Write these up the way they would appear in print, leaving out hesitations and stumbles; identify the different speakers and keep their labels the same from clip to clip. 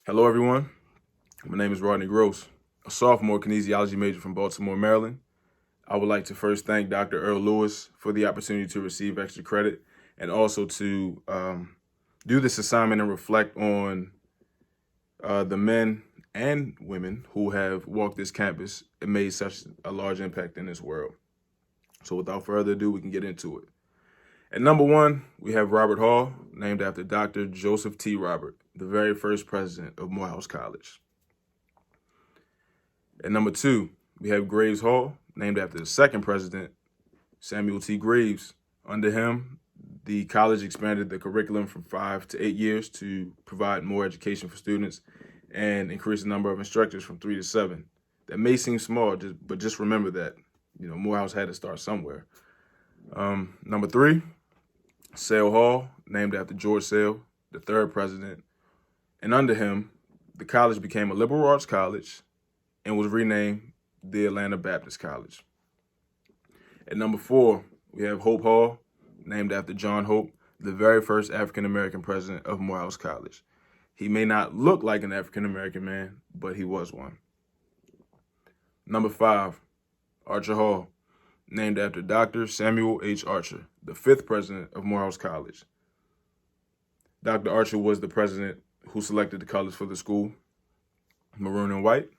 Speaker 1: Hello, everyone. My name is Rodney Gross, a sophomore kinesiology major from Baltimore, Maryland. I would like to first thank Dr. Earl Lewis for the opportunity to receive extra credit and also to do this assignment and reflect on the men and women who have walked this campus and made such a large impact in this world. So without further ado, we can get into it. At number one, we have Robert Hall, named after Dr. Joseph T. Robert, the very first president of Morehouse College. At number two, we have Graves Hall, named after the second president, Samuel T. Graves. Under him, the college expanded the curriculum from 5 to 8 years to provide more education for students and increase the number of instructors from 3 to 7. That may seem small, but just remember that, Morehouse had to start somewhere. Number three, Sale Hall, named after George Sale, the third president. And under him, the college became a liberal arts college and was renamed the Atlanta Baptist College. At number four, we have Hope Hall, named after John Hope, the very first African-American president of Morehouse College. He may not look like an African-American man, but he was one. Number five, Archer Hall, named after Dr. Samuel H. Archer, the fifth president of Morehouse College. Dr. Archer was the president who selected the colors for the school, maroon and white.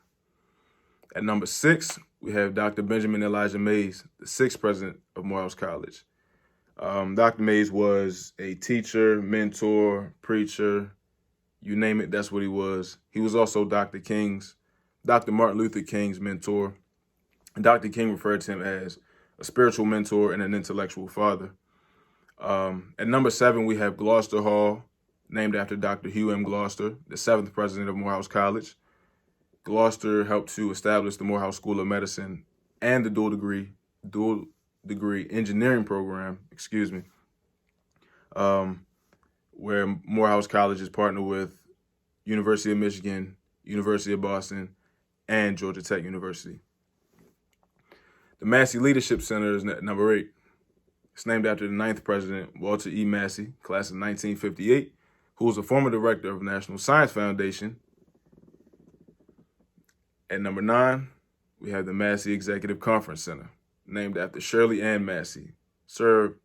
Speaker 1: At number six, we have Dr. Benjamin Elijah Mays, the sixth president of Morehouse College. Dr. Mays was a teacher, mentor, preacher, you name it, that's what he was. He was also Dr. Martin Luther King's mentor. And Dr. King referred to him as a spiritual mentor and an intellectual father. At number seven, we have Gloucester Hall, named after Dr. Hugh M. Gloucester, the seventh president of Morehouse College. Gloucester helped to establish the Morehouse School of Medicine and the dual degree engineering program, where Morehouse College is partnered with University of Michigan, University of Boston, and Georgia Tech University. The Massey Leadership Center is number eight. It's named after the ninth president, Walter E. Massey, class of 1958, who was a former director of National Science Foundation. At number nine, we have the Massey Executive Conference Center, named after Shirley Ann Massey.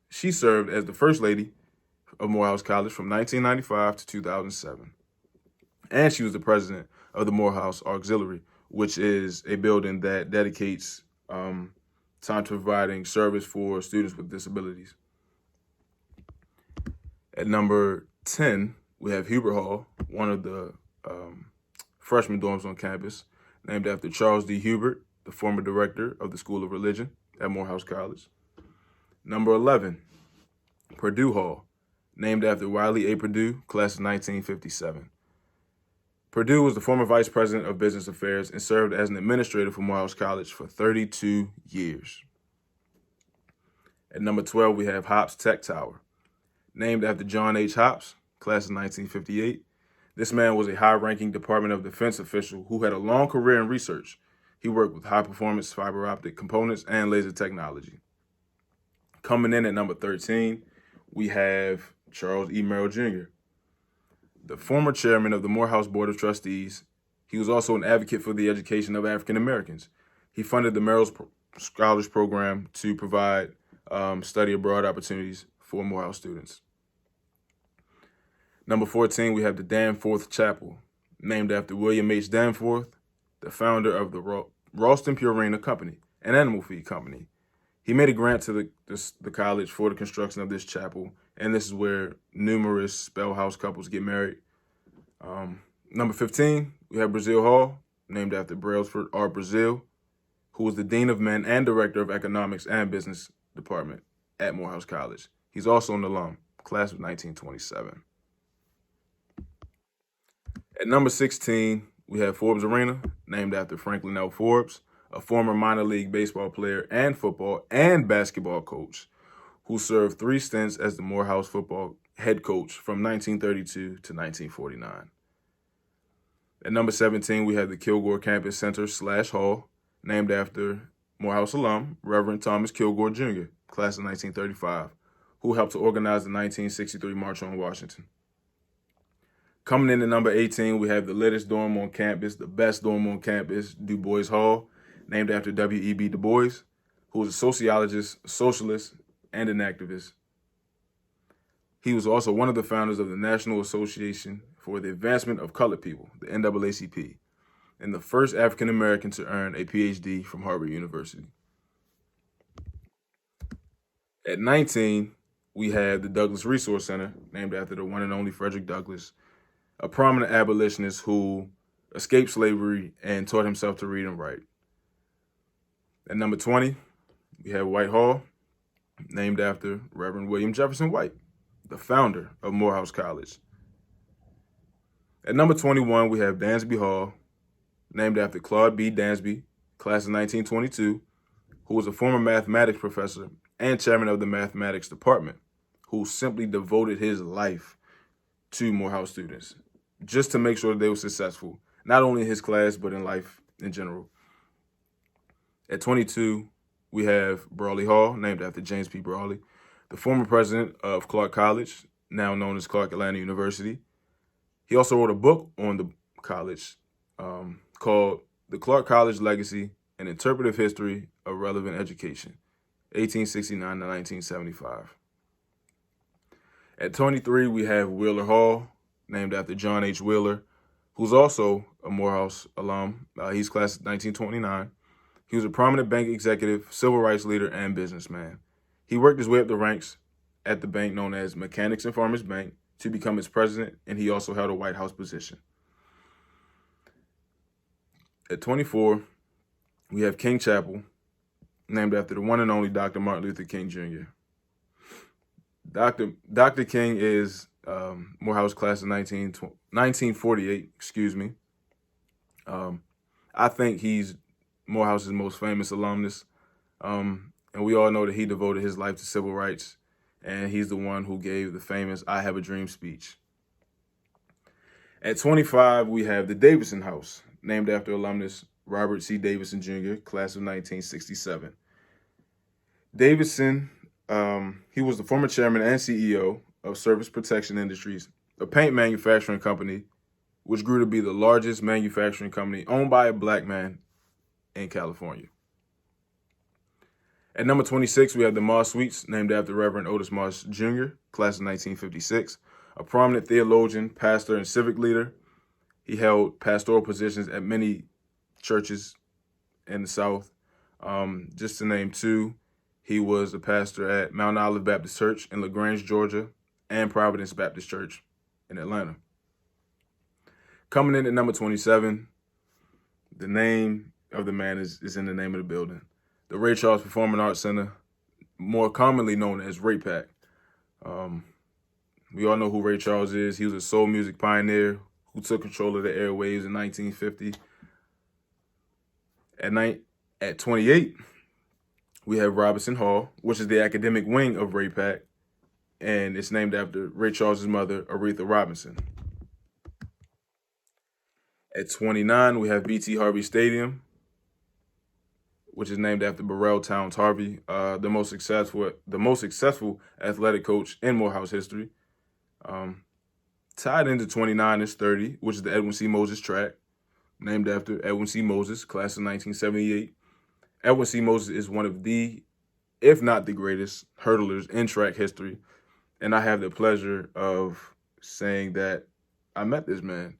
Speaker 1: She served as the First Lady of Morehouse College from 1995 to 2007. And she was the president of the Morehouse Auxiliary, which is a building that dedicates time to providing service for students with disabilities. At number 10, we have Hubert Hall, one of the freshman dorms on campus, named after Charles D. Hubert, the former director of the School of Religion at Morehouse College. Number 11, Purdue Hall, named after Wiley A. Purdue, class of 1957. Purdue was the former vice president of business affairs and served as an administrator for Morehouse College for 32 years. At number 12, we have Hopps Tech Tower, named after John H. Hopps, class of 1958. This man was a high-ranking Department of Defense official who had a long career in research. He worked with high-performance fiber optic components and laser technology. Coming in at number 13, we have Charles E. Merrill Jr., the former chairman of the Morehouse Board of Trustees. He was also an advocate for the education of African Americans. He funded the Merrill Scholars Program to provide study abroad opportunities for Morehouse students. Number 14, we have the Danforth Chapel, named after William H. Danforth, the founder of the Ralston Purina Company, an animal feed company. He made a grant to the college for the construction of this chapel, and this is where numerous Spell House couples get married. Number 15, we have Brazil Hall, named after Brailsford R. Brazil, who was the Dean of Men and Director of Economics and Business Department at Morehouse College. He's also an alum, class of 1927. At number 16, we have Forbes Arena, named after Franklin L. Forbes, a former minor league baseball player and football and basketball coach who served 3 stints as the Morehouse football head coach from 1932 to 1949. At number 17, we have the Kilgore Campus Center / Hall, named after Morehouse alum, Reverend Thomas Kilgore Jr., class of 1935, who helped to organize the 1963 March on Washington. Coming in at number 18, we have the latest dorm on campus, the best dorm on campus, Du Bois Hall, named after W.E.B. Du Bois, who was a sociologist, a socialist, and an activist. He was also one of the founders of the National Association for the Advancement of Colored People, the NAACP, and the first African American to earn a PhD from Harvard University. At 19, we have the Douglass Resource Center, named after the one and only Frederick Douglass, a prominent abolitionist who escaped slavery and taught himself to read and write. At number 20, we have White Hall, named after Reverend William Jefferson White, the founder of Morehouse College. At number 21, we have Dansby Hall, named after Claude B. Dansby, class of 1922, who was a former mathematics professor and chairman of the mathematics department, who simply devoted his life to Morehouse students, just to make sure they were successful, not only in his class, but in life in general. At 22, we have Brawley Hall, named after James P. Brawley, the former president of Clark College, now known as Clark Atlanta University. He also wrote a book on the college called The Clark College Legacy, An Interpretive History of Relevant Education, 1869 to 1975. At 23, we have Wheeler Hall, named after John H. Wheeler, who's also a Morehouse alum. He's class of 1929. He was a prominent bank executive, civil rights leader, and businessman. He worked his way up the ranks at the bank known as Mechanics and Farmers Bank to become its president, and he also held a White House position. At 24, we have King Chapel, named after the one and only Dr. Martin Luther King Jr. Dr. King is Morehouse class of 1948, I think he's Morehouse's most famous alumnus. And we all know that he devoted his life to civil rights, and he's the one who gave the famous "I Have a Dream" speech. At 25, we have the Davidson House, named after alumnus Robert C. Davidson Jr., class of 1967. Davidson, he was the former chairman and CEO of Service Protection Industries, a paint manufacturing company, which grew to be the largest manufacturing company owned by a black man in California. At number 26, we have the Moss Suites, named after Reverend Otis Moss Jr., class of 1956, a prominent theologian, pastor, and civic leader. He held pastoral positions at many churches in the South. Just to name two, he was a pastor at Mount Olive Baptist Church in LaGrange, Georgia, and Providence Baptist Church in Atlanta. Coming in at number 27, the name of the man is in the name of the building. The Ray Charles Performing Arts Center, more commonly known as BLHAC. We all know who Ray Charles is. He was a soul music pioneer who took control of the airwaves in 1950. At 28, we have Robinson Hall, which is the academic wing of BLHAC, and it's named after Ray Charles' mother, Aretha Robinson. At 29, we have B.T. Harvey Stadium, which is named after Burrell Towns Harvey, the most successful athletic coach in Morehouse history. Tied into 29 is 30, which is the Edwin C. Moses track, named after Edwin C. Moses, class of 1978. Edwin C. Moses is one of the, if not the greatest, hurdlers in track history, and I have the pleasure of saying that I met this man.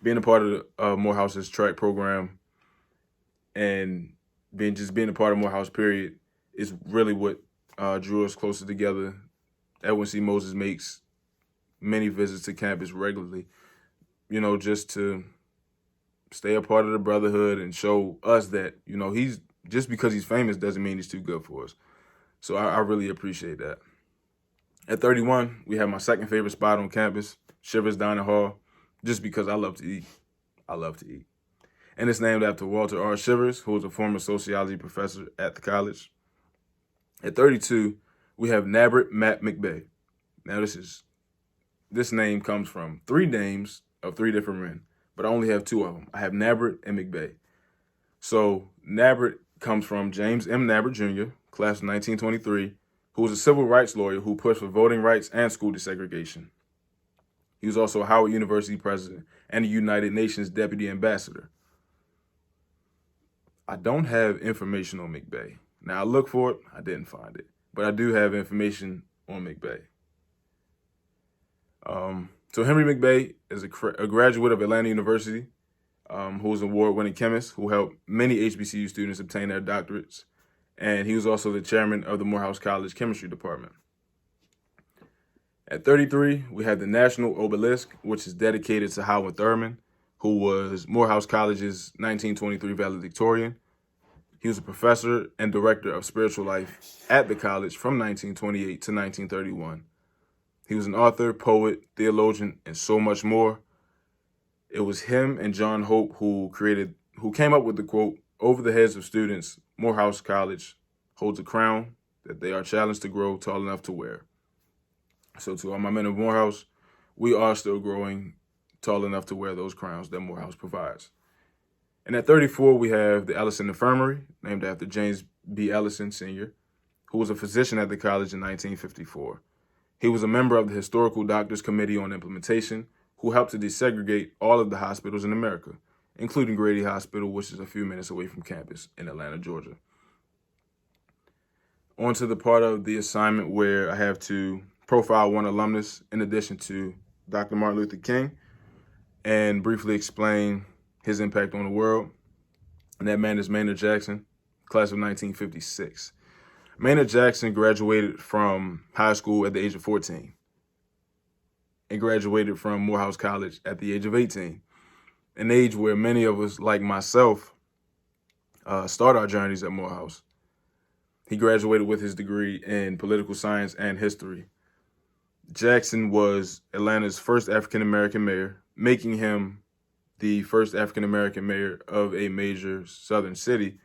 Speaker 1: Being a part of Morehouse's track program and being a part of Morehouse, period, is really what drew us closer together. Edwin C. Moses makes many visits to campus regularly, just to stay a part of the brotherhood and show us that, he's just because he's famous doesn't mean he's too good for us. So I really appreciate that. At 31, we have my second favorite spot on campus, Shivers Dining Hall, just because I love to eat. I love to eat. And it's named after Walter R. Shivers, who was a former sociology professor at the college. At 32, we have Nabrit Matt McBay. Now, this name comes from three names of three different men, but I only have two of them. I have Nabrit and McBay. So Nabrit comes from James M. Nabrit Jr., class of 1923, who was a civil rights lawyer who pushed for voting rights and school desegregation. He was also a Howard University president and a United Nations deputy ambassador. I don't have information on McBay. Now, I looked for it. I didn't find it. But I do have information on McBay. So Henry McBay is a graduate of Atlanta University, who was an award-winning chemist who helped many HBCU students obtain their doctorates. And he was also the chairman of the Morehouse College Chemistry Department. At 33, we have the National Obelisk, which is dedicated to Howard Thurman, who was Morehouse College's 1923 valedictorian. He was a professor and director of spiritual life at the college from 1928 to 1931. He was an author, poet, theologian, and so much more. It was him and John Hope who came up with the quote, "Over the heads of students, Morehouse College holds a crown that they are challenged to grow tall enough to wear." So to all my men of Morehouse, we are still growing tall enough to wear those crowns that Morehouse provides. And at 34, we have the Ellison Infirmary, named after James B. Ellison, Sr., who was a physician at the college in 1954. He was a member of the Historical Doctors Committee on Implementation, who helped to desegregate all of the hospitals in America, including Grady Hospital, which is a few minutes away from campus in Atlanta, Georgia. On to the part of the assignment where I have to profile one alumnus in addition to Dr. Martin Luther King and briefly explain his impact on the world. And that man is Maynard Jackson, class of 1956. Maynard Jackson graduated from high school at the age of 14 and graduated from Morehouse College at the age of 18, an age where many of us, like myself, start our journeys at Morehouse. He graduated with his degree in political science and history. Jackson was Atlanta's first African-American mayor, making him the first African-American mayor of a major southern city.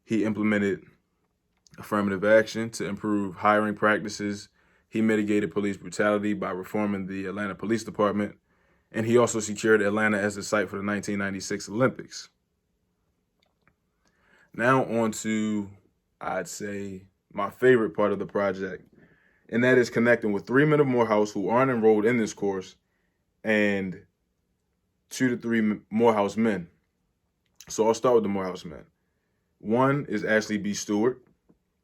Speaker 1: He implemented affirmative action to improve hiring practices. He mitigated police brutality by reforming the Atlanta Police Department. And he also secured Atlanta as the site for the 1996 Olympics. Now on to, I'd say, my favorite part of the project, and that is connecting with 3 men of Morehouse who aren't enrolled in this course and 2 to 3 Morehouse men. So I'll start with the Morehouse men. One is Ashley B. Stewart,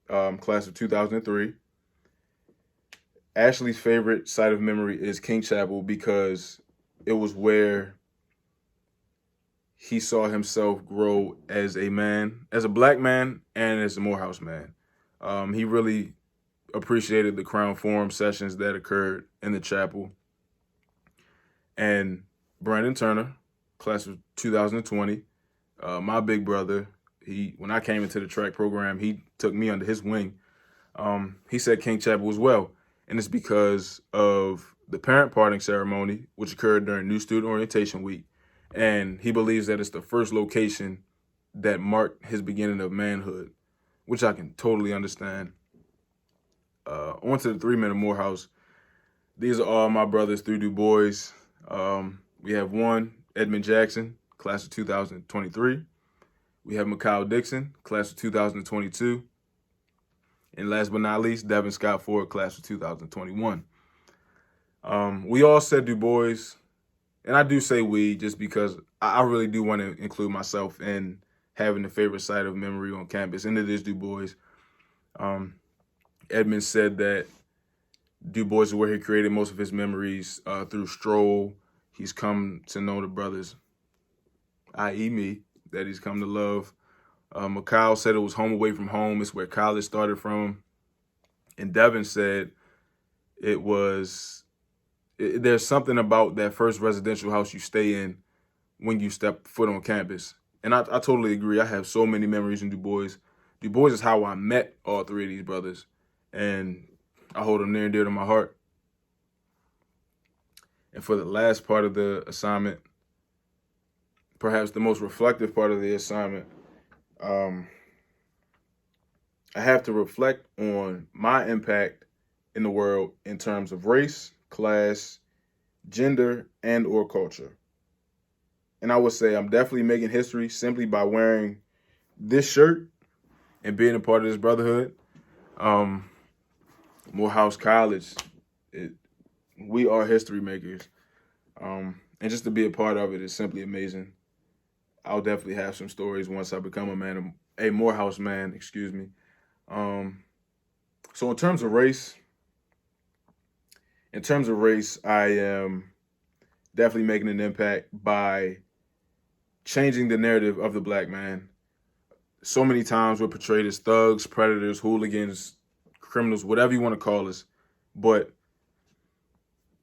Speaker 1: class of 2003. Ashley's favorite site of memory is King Chapel because it was where he saw himself grow as a man, as a black man, and as a Morehouse man. He really appreciated the Crown Forum sessions that occurred in the chapel. And Brandon Turner, class of 2020, my big brother, when I came into the track program, he took me under his wing. He said King Chapel as well. And it's because of the parent parting ceremony, which occurred during New Student Orientation Week. And he believes that it's the first location that marked his beginning of manhood, which I can totally understand. On to the 3 men of Morehouse. These are all my brothers through Du Bois. We have one, Edmund Jackson, class of 2023. We have Mikhail Dixon, class of 2022. And last but not least, Devin Scott Ford, class of 2021. We all said Du Bois, and I do say we just because I really do want to include myself in having the favorite site of memory on campus, and it is Du Bois. Edmund said that Du Bois is where he created most of his memories through stroll. He's come to know the brothers, i.e. me, that he's come to love. Mikhail said it was home away from home. It's where college started from. And Devin said there's something about that first residential house you stay in when you step foot on campus. And I totally agree. I have so many memories in Du Bois. Du Bois is how I met all 3 of these brothers. And I hold them near and dear to my heart. And for the last part of the assignment, perhaps the most reflective part of the assignment, I have to reflect on my impact in the world in terms of race, class, gender, and or culture. And I would say I'm definitely making history simply by wearing this shirt and being a part of this brotherhood. Morehouse College, we are history makers. And just to be a part of it is simply amazing. I'll definitely have some stories once I become a Morehouse man, excuse me. So in terms of race, I am definitely making an impact by changing the narrative of the black man. So many times we're portrayed as thugs, predators, hooligans, criminals, whatever you want to call us. But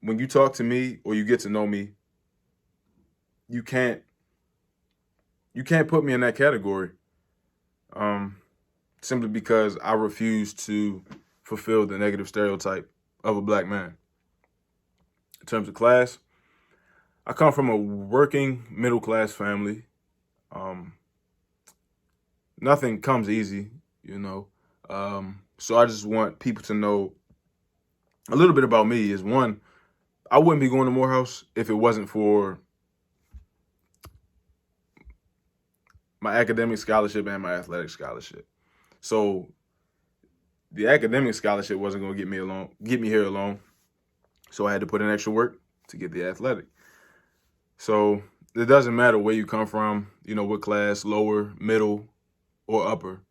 Speaker 1: when you talk to me or you get to know me, you can't put me in that category. Simply because I refuse to fulfill the negative stereotype of a black man. In terms of class, I come from a working middle class family. Nothing comes easy, you know. So I just want people to know a little bit about me. Is one, I wouldn't be going to Morehouse if it wasn't for my academic scholarship and my athletic scholarship. So the academic scholarship wasn't going to get me here alone. So I had to put in extra work to get the athletic. So it doesn't matter where you come from, you know, what class, lower, middle, or upper.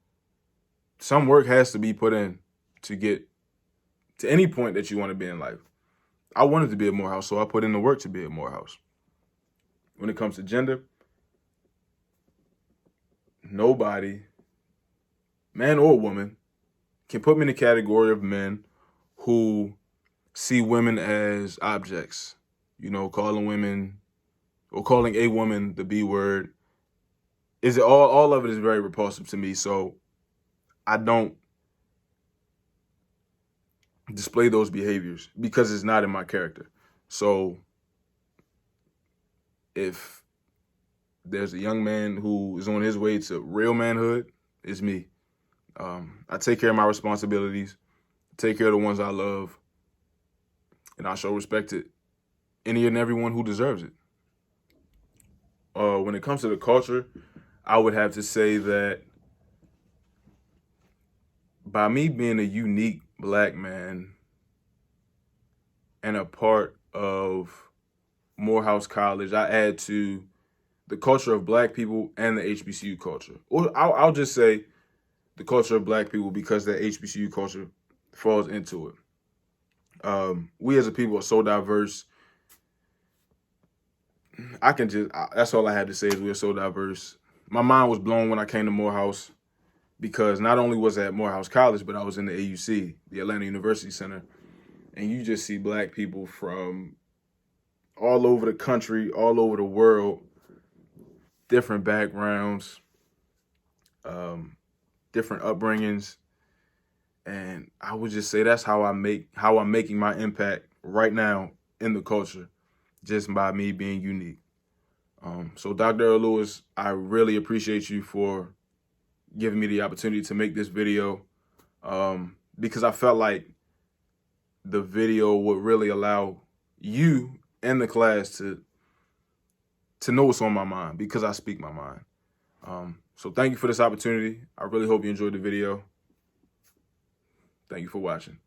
Speaker 1: Some work has to be put in to get to any point that you want to be in life. I wanted to be at Morehouse, so I put in the work to be at Morehouse. When it comes to gender, nobody, man or woman, can put me in the category of men who see women as objects. You know, calling women or calling a woman the B word. All of it is very repulsive to me. So I don't display those behaviors because it's not in my character. So if there's a young man who is on his way to real manhood, it's me. I take care of my responsibilities, take care of the ones I love, and I show respect to any and everyone who deserves it. When it comes to the culture, I would have to say that by me being a unique black man and a part of Morehouse College, I add to the culture of black people and the HBCU culture. Or I'll just say the culture of black people because that HBCU culture falls into it. We as a people are so diverse. That's all I had to say is we're so diverse. My mind was blown when I came to Morehouse because not only was I at Morehouse College, but I was in the AUC, the Atlanta University Center. And you just see black people from all over the country, all over the world, different backgrounds, different upbringings. And I would just say that's how I'm making my impact right now in the culture, just by me being unique. So Dr. Earl Lewis, I really appreciate you for giving me the opportunity to make this video, because I felt like the video would really allow you and the class to know what's on my mind, because I speak my mind. So thank you for this opportunity. I really hope you enjoyed the video. Thank you for watching.